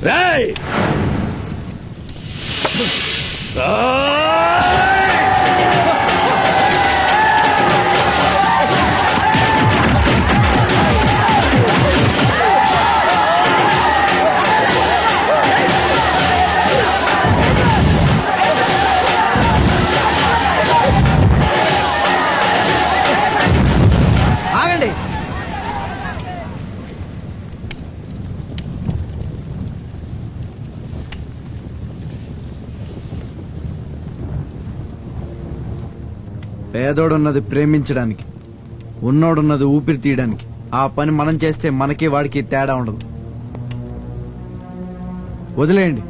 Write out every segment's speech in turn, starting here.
రేయ్ ఆగండి. పేదోడున్నది ప్రేమించడానికి, ఉన్నోడున్నది ఊపిరి తీయడానికి. ఆ పని మనం చేస్తే మనకి వాడికి తేడా ఉండదు. వదిలేయండి.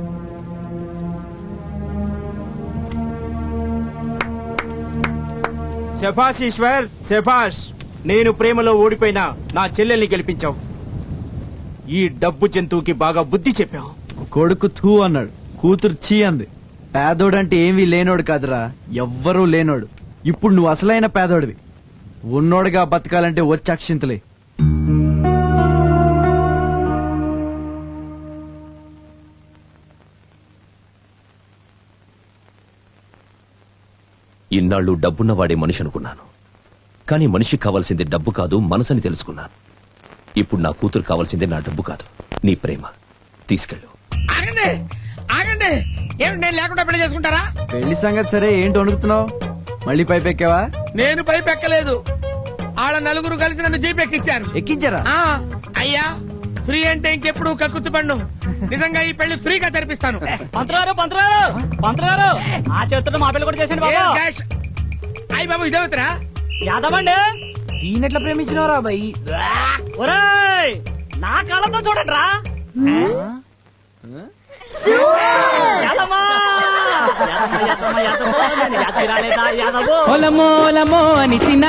శభాష్ ఈశ్వర్, శభాష్. నేను ప్రేమలో ఓడిపోయినా నా చెల్లెల్ని గెలిపించావు. ఈ డబ్బు జంతువుకి బాగా బుద్ధి చెప్పావు. కొడుకు థూ అన్నాడు, కూతురు చీ అంది. పేదోడంటే ఏమీ లేనోడు కాదురా, ఎవ్వరూ లేనోడు. ఇప్పుడు నువ్వు అసలైన పేదోడివి. ఉన్నోడుగా బతకాలంటే వచ్చి అక్షింతలే. ఇన్నాళ్ళు డబ్బున్నవాడే మనిషి అనుకున్నాను. కానీ మనిషికి కావాల్సింది డబ్బు కాదు, మనసుని తెలుసుకున్నాను. ఇప్పుడు నా కూతురు కావాల్సింది నా డబ్బు కాదు, నీ ప్రేమ. తీసుకెళ్ళు. ఆగండి ఆగండి, ఏమిటి నేను లేకుండా పెళ్లి చేసుకుంటారా? పెళ్లి సంగతి సరే, ఏంటి వణుకుతున్నావు? మళ్ళీ పైపెక్కావా? నేను పైపు ఎక్కలేదు. ఆడ నలుగురు కలిసి నన్ను జీప్ ఎక్కించారు. ఎక్కించారా? ఆ, అయ్యా ఫ్రీ అంటే ఇంకెప్పుడు కక్కుర్తి పన్ను. నిజంగా ఈ పెళ్లి ఫ్రీగా జరిపిస్తాను. పంతుగారు ఆ చేతుల్లో మా పెళ్లి కూడా చేసండి ఏం బాబా. క్యాష్? అయ్య బాబు ఇదేవుతరా? యాదవండి, ఈయనెట్లా ప్రేమించినవరా బాయ్? ఒరేయ్ నా కాళ్ళతో చూడండి రా. ఒలమో ఒలమో అని చిన్న